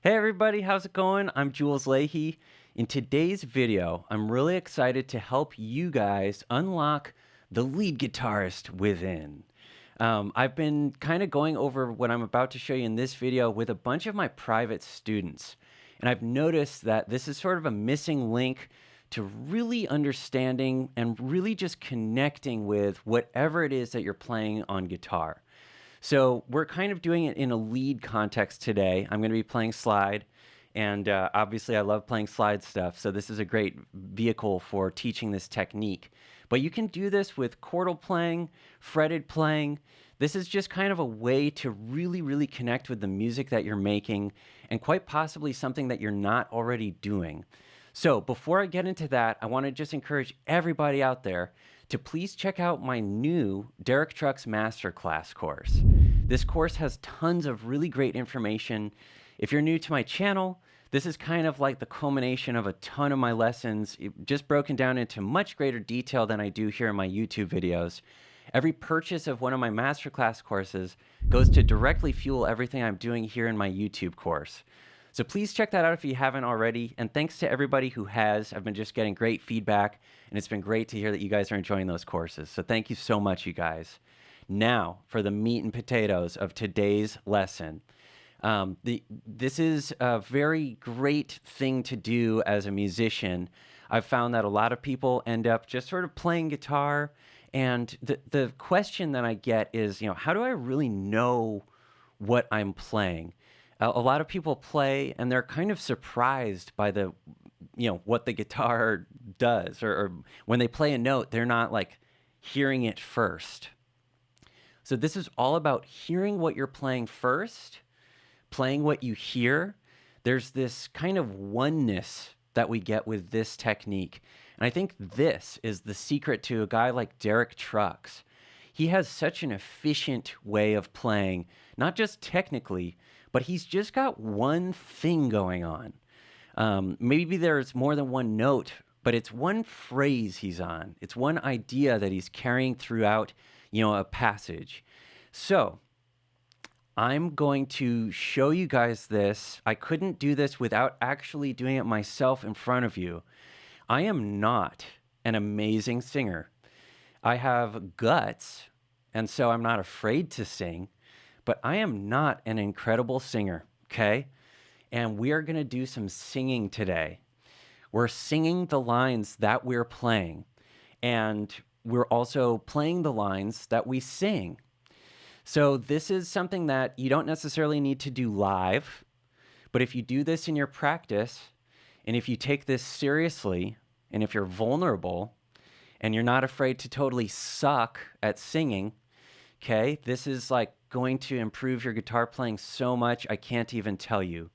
Hey everybody, how's it going? I'm Jules Leyhe. In today's video, I'm really excited to help you guys unlock the lead guitarist within. I've been kind of going over what I'm about to show you in this video with a bunch of my private students. And I've noticed that this is sort of a missing link to really understanding and really just connecting with whatever it is that you're playing on guitar. So we're kind of doing it in a lead context today. I'm going to be playing slide, and obviously I love playing slide stuff, so this is a great vehicle for teaching this technique. But you can do this with chordal playing, fretted playing. This is just kind of a way to really connect with the music that you're making, and quite possibly something that you're not already doing. So before I get into that, I want to just encourage everybody out there to please check out my new Derek Trucks Masterclass course. This course has tons of really great information. If you're new to my channel, this is kind of like the culmination of a ton of my lessons, just broken down into much greater detail than I do here in my YouTube videos. Every purchase of one of my Masterclass courses goes to directly fuel everything I'm doing here in my YouTube course. So please check that out if you haven't already. And thanks to everybody who has. I've been just getting great feedback, and it's been great to hear that you guys are enjoying those courses. So thank you so much, you guys. Now for the meat and potatoes of today's lesson. This is a very great thing to do as a musician. I've found that a lot of people end up just sort of playing guitar, and the question that I get is, how do I really know what I'm playing? A lot of people play and they're kind of surprised by what the guitar does, or when they play a note, they're not like hearing it first. So this is all about hearing what you're playing first, playing what you hear. There's this kind of oneness that we get with this technique. And I think this is the secret to a guy like Derek Trucks. He has such an efficient way of playing, not just technically, but he's just got one thing going on. Maybe there's more than one note, but it's one phrase he's on. It's one idea that he's carrying throughout, a passage. So I'm going to show you guys this. I couldn't do this without actually doing it myself in front of you. I am not an amazing singer. I have guts, and so I'm not afraid to sing. But I am not an incredible singer, okay? And we are going to do some singing today. We're singing the lines that we're playing, and we're also playing the lines that we sing. So this is something that you don't necessarily need to do live, but if you do this in your practice, and if you take this seriously, and if you're vulnerable, and you're not afraid to totally suck at singing, okay, this is like going to improve your guitar playing so much, I can't even tell you.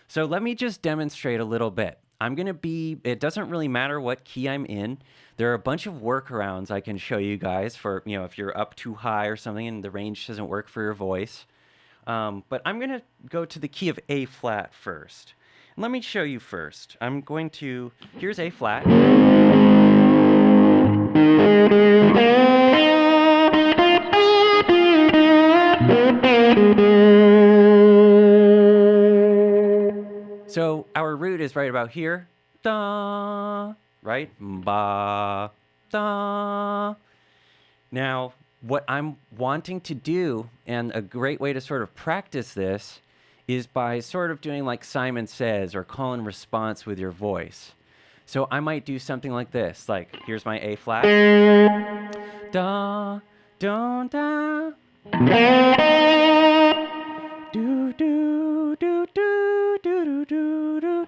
So let me just demonstrate a little bit. It doesn't really matter what key I'm in. There are a bunch of workarounds I can show you guys for, if you're up too high or something and the range doesn't work for your voice. But I'm going to go to the key of A flat first. And let me show you first. Here's A flat. So our root is right about here, da, right, ba, da. Now, what I'm wanting to do, and a great way to sort of practice this, is by sort of doing like Simon Says or call and response with your voice. So I might do something like this, like here's my A flat, da, don, da, do, do, do, do, do, do, do, do.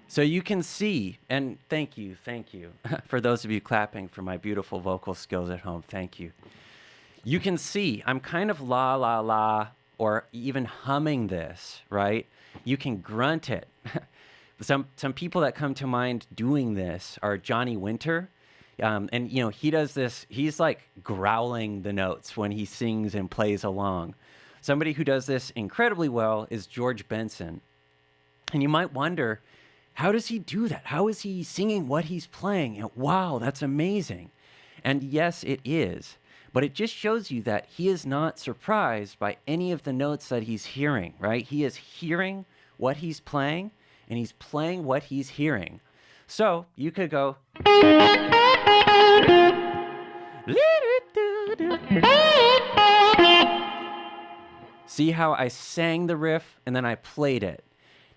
So you can see, and thank you for those of you clapping for my beautiful vocal skills at home. Thank you. You can see I'm kind of la, la, la, or even humming this, right? You can grunt it. Some people that come to mind doing this are Johnny Winter. And he does this. He's like growling the notes when he sings and plays along. Somebody who does this incredibly well is George Benson. And you might wonder, how does he do that? How is he singing what he's playing? Wow, that's amazing. And yes, it is. But it just shows you that he is not surprised by any of the notes that he's hearing, right? He is hearing what he's playing, and he's playing what he's hearing. So you could go. See how I sang the riff and then I played it.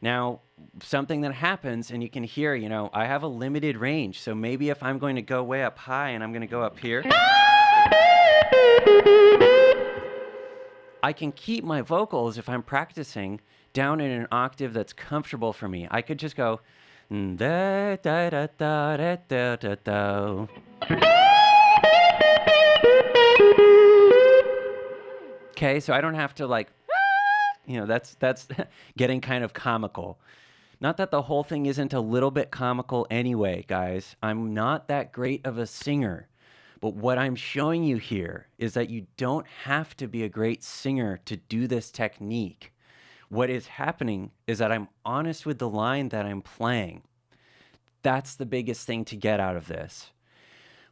Now, something that happens, and you can hear, I have a limited range. So maybe if I'm going to go way up high and I'm going to go up here, I can keep my vocals, if I'm practicing, down in an octave that's comfortable for me. I could just go da da da da da da da da. Okay, so I don't have to that's getting kind of comical. Not that the whole thing isn't a little bit comical anyway, guys. I'm not that great of a singer. But what I'm showing you here is that you don't have to be a great singer to do this technique. What is happening is that I'm honest with the line that I'm playing. That's the biggest thing to get out of this.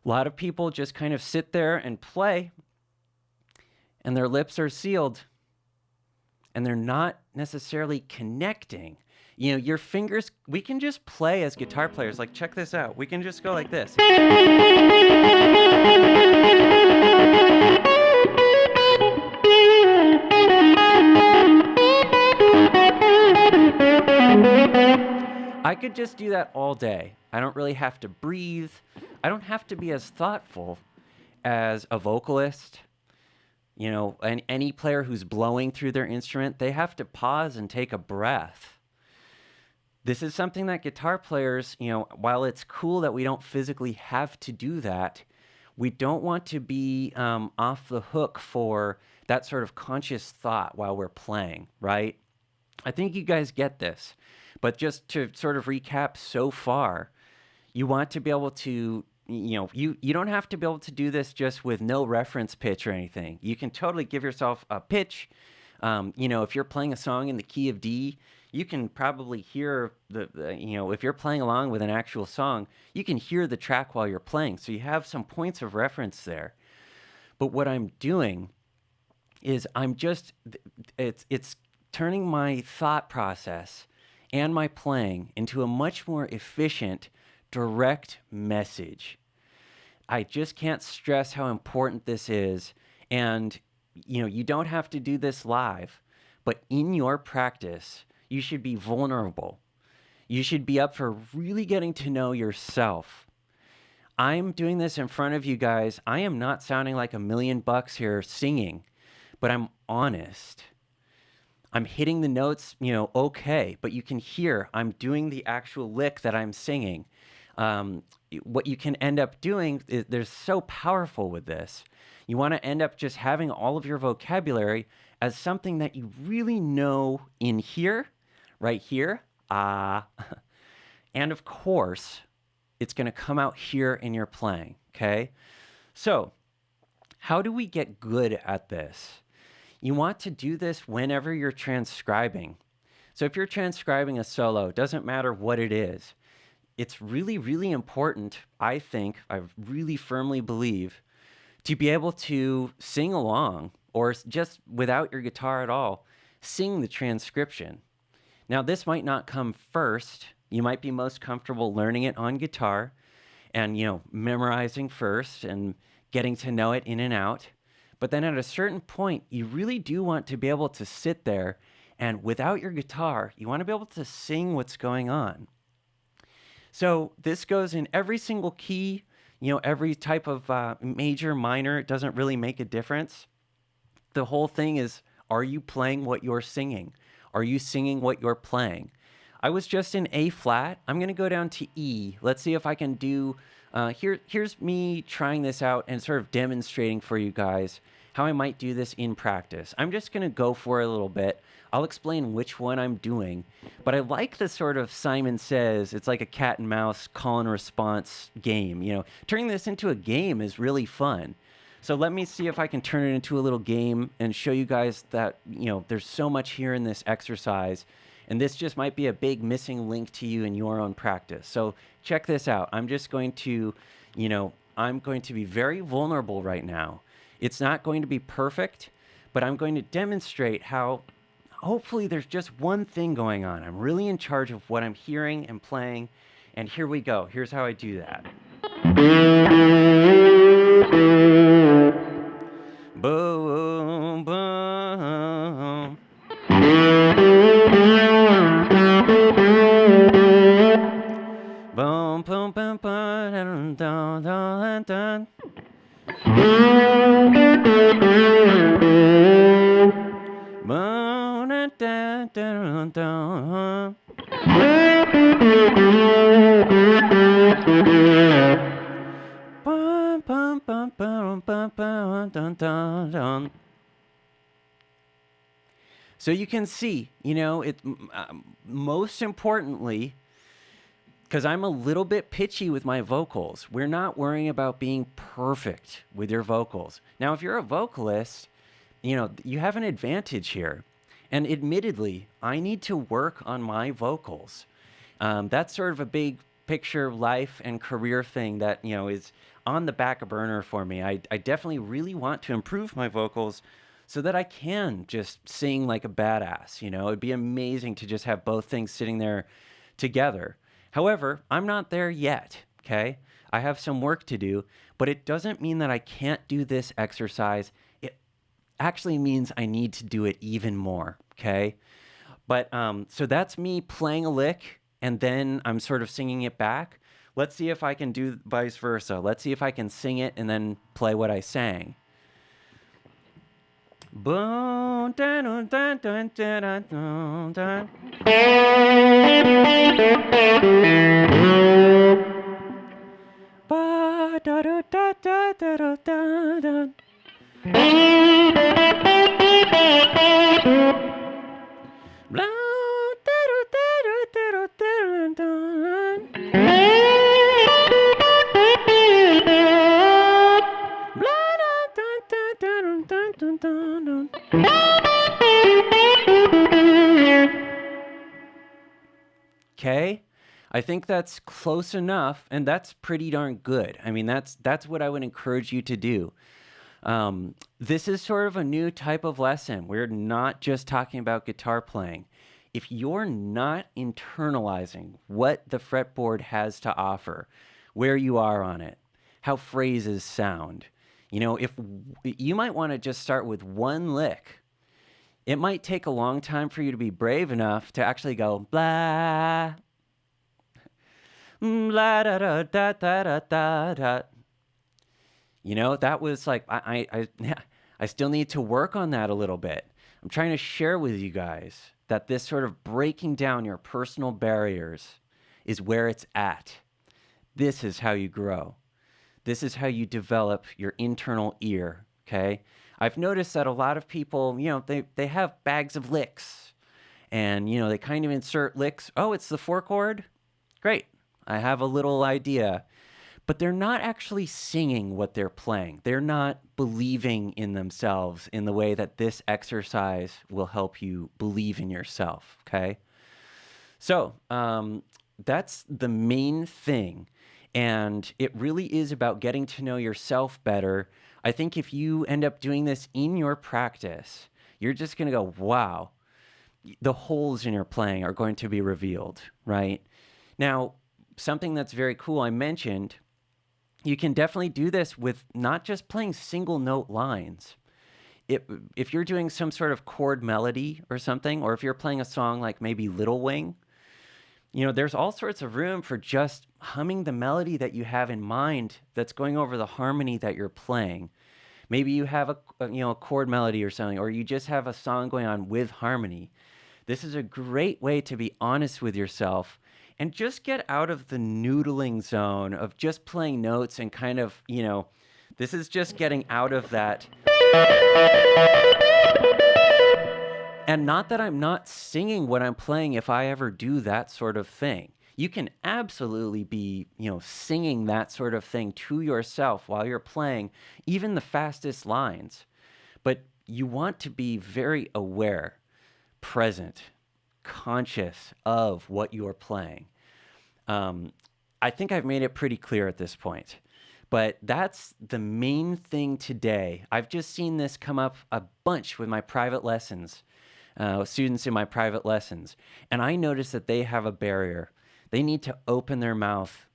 A lot of people just kind of sit there and play, and their lips are sealed, and they're not necessarily connecting. Your fingers, we can just play as guitar players. Like, check this out. We can just go like this. I could just do that all day. I don't really have to breathe. I don't have to be as thoughtful as a vocalist. And any player who's blowing through their instrument, they have to pause and take a breath. This is something that guitar players, while it's cool that we don't physically have to do that, we don't want to be off the hook for that sort of conscious thought while we're playing, right? I think you guys get this. But just to sort of recap so far, you want to be able to, you don't have to be able to do this just with no reference pitch or anything. You can totally give yourself a pitch. If you're playing a song in the key of D, you can probably hear if you're playing along with an actual song, you can hear the track while you're playing. So you have some points of reference there. But what I'm doing is it's turning my thought process and my playing into a much more efficient, direct message. I just can't stress how important this is. And, you don't have to do this live, but in your practice, you should be vulnerable. You should be up for really getting to know yourself. I'm doing this in front of you guys. I am not sounding like $1,000,000 here singing, but I'm honest. I'm hitting the notes, okay, but you can hear I'm doing the actual lick that I'm singing. What you can end up doing is they're so powerful with this. You want to end up just having all of your vocabulary as something that you really know in here, right here, and of course, it's going to come out here in your playing, okay? So, how do we get good at this? You want to do this whenever you're transcribing. So if you're transcribing a solo, it doesn't matter what it is. It's really, really important, I really firmly believe, to be able to sing along, or just without your guitar at all, sing the transcription. Now, this might not come first. You might be most comfortable learning it on guitar and, memorizing first and getting to know it in and out. But then at a certain point, you really do want to be able to sit there, and without your guitar, you want to be able to sing what's going on. So this goes in every single key, every type of major, minor. It doesn't really make a difference. The whole thing is, are you playing what you're singing? Are you singing what you're playing? I was just in A flat. I'm going to go down to E. Let's see if I can do, here's me trying this out and sort of demonstrating for you guys how I might do this in practice. I'm just going to go for it a little bit. I'll explain which one I'm doing, but I like the sort of Simon Says, it's like a cat and mouse call and response game. You know, turning this into a game is really fun. So let me see if I can turn it into a little game and show you guys that, you know, there's so much here in this exercise, and this just might be a big missing link to you in your own practice. So check this out. I'm just going to, you know, I'm going to be very vulnerable right now. It's not going to be perfect, but I'm going to demonstrate how hopefully there's just one thing going on. I'm really in charge of what I'm hearing and playing, and here we go. Here's how I do that. Boom, boom. Boom, boom, boom, boom, dun, dun, dun, dun. Boom, dun, dun, dun, dun. Bum, bum, bum, bum, bum, bum, dun, dun, dun. So you can see, you know, most importantly, because I'm a little bit pitchy with my vocals, we're not worrying about being perfect with your vocals. Now, if you're a vocalist, you know, you have an advantage here. And admittedly, I need to work on my vocals. That's sort of a big picture life and career thing that, you know, is on the back burner for me. I definitely really want to improve my vocals so that I can just sing like a badass. You know, it'd be amazing to just have both things sitting there together. However, I'm not there yet, okay? I have some work to do, but it doesn't mean that I can't do this exercise. It actually means I need to do it even more, okay? But so that's me playing a lick, and then I'm sort of singing it back. Let's see if I can do vice versa. Let's see if I can sing it and then play what I sang. Boom, dun, dun, dun, dun, dun, dun, dun. Ba da da da da da da da. Blah, da da da da da da da. Okay, I think that's close enough, and that's pretty darn good. I mean, that's what I would encourage you to do. This is sort of a new type of lesson. We're not just talking about guitar playing. If you're not internalizing what the fretboard has to offer, where you are on it, how phrases sound, you know, if you might want to just start with one lick. It might take a long time for you to be brave enough to actually go blah, blah da da da da da da da. You know, that was like I still need to work on that a little bit. I'm trying to share with you guys that this sort of breaking down your personal barriers is where it's at. This is how you grow. This is how you develop your internal ear, okay? I've noticed that a lot of people, you know, they have bags of licks, and, you know, they kind of insert licks. Oh, it's the 4-chord? Great. I have a little idea. But they're not actually singing what they're playing. They're not believing in themselves in the way that this exercise will help you believe in yourself, okay? So that's the main thing. And it really is about getting to know yourself better. I think if you end up doing this in your practice, you're just going to go, wow, the holes in your playing are going to be revealed, right? Now, something that's very cool I mentioned, you can definitely do this with not just playing single note lines. If you're doing some sort of chord melody or something, or if you're playing a song like maybe Little Wing, you know, there's all sorts of room for just humming the melody that you have in mind that's going over the harmony that you're playing. Maybe you have a chord melody or something, or you just have a song going on with harmony. This is a great way to be honest with yourself and just get out of the noodling zone of just playing notes and kind of, you know, this is just getting out of that And not that I'm not singing what I'm playing if I ever do that sort of thing. You can absolutely be, singing that sort of thing to yourself while you're playing, even the fastest lines. But you want to be very aware, present, conscious of what you're playing. I think I've made it pretty clear at this point. But that's the main thing today. I've just seen this come up a bunch with my private lessons. Students in my private lessons. And I notice that they have a barrier. They need to open their mouth.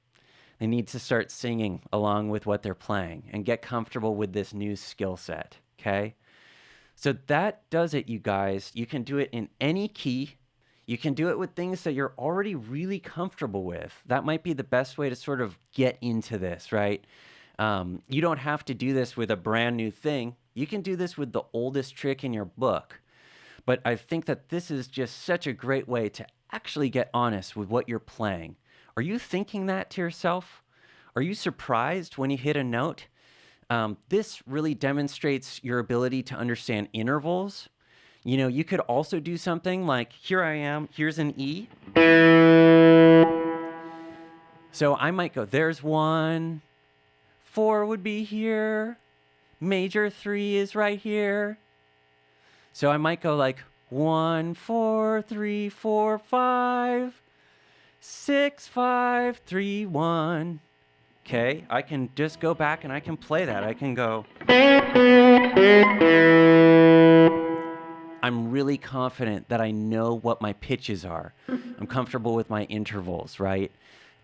They need to start singing along with what they're playing and get comfortable with this new skill set, okay? So that does it, you guys. You can do it in any key. You can do it with things that you're already really comfortable with. That might be the best way to sort of get into this, right? You don't have to do this with a brand new thing. You can do this with the oldest trick in your book. But I think that this is just such a great way to actually get honest with what you're playing. Are you thinking that to yourself? Are you surprised when you hit a note? This really demonstrates your ability to understand intervals. You could also do something like, here I am, here's an E. So I might go, there's 1, 4 would be here, major 3 is right here. So I might go like 1, 4, 3, 4, 5, 6, 5, 3, 1. Okay, I can just go back and I can play that. I can go. I'm really confident that I know what my pitches are. I'm comfortable with my intervals, right?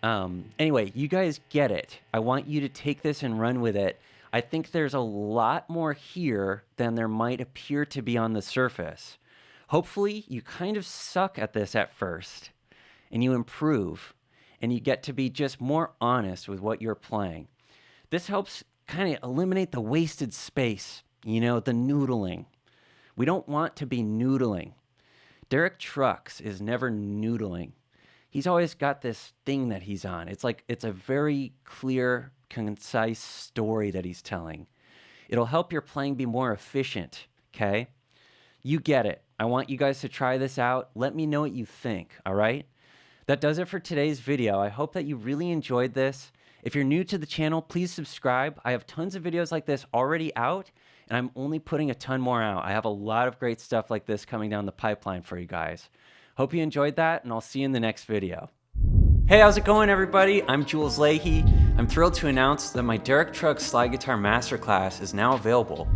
Anyway, you guys get it. I want you to take this and run with it. I think there's a lot more here than there might appear to be on the surface. Hopefully, you kind of suck at this at first, and you improve, and you get to be just more honest with what you're playing. This helps kind of eliminate the wasted space, the noodling. We don't want to be noodling. Derek Trucks is never noodling. He's always got this thing that he's on. It's a very clear, concise story that he's telling. It'll help your playing be more efficient, okay? You get it. I want you guys to try this out. Let me know what you think, all right? That does it for today's video. I hope that you really enjoyed this. If you're new to the channel, please subscribe. I have tons of videos like this already out, and I'm only putting a ton more out. I have a lot of great stuff like this coming down the pipeline for you guys. Hope you enjoyed that, and I'll see you in the next video. Hey, how's it going, everybody? I'm Jules Leyhe. I'm thrilled to announce that my Derek Trucks Slide Guitar Masterclass is now available.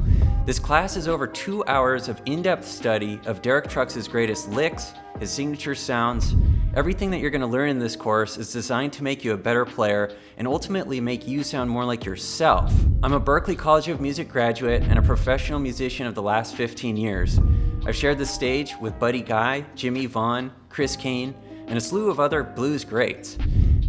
This class is over 2 hours of in-depth study of Derek Trucks' greatest licks, his signature sounds. Everything that you're going to learn in this course is designed to make you a better player and ultimately make you sound more like yourself. I'm a Berklee College of Music graduate and a professional musician of the last 15 years. I've shared the stage with Buddy Guy, Jimmy Vaughn, Chris Kane, and a slew of other blues greats.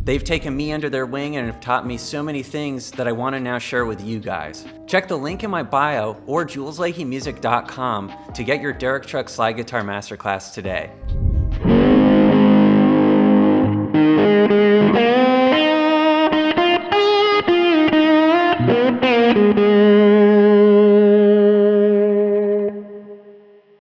They've taken me under their wing and have taught me so many things that I want to now share with you guys. Check the link in my bio or julesleyhemusic.com to get your Derek Trucks Slide Guitar Masterclass today.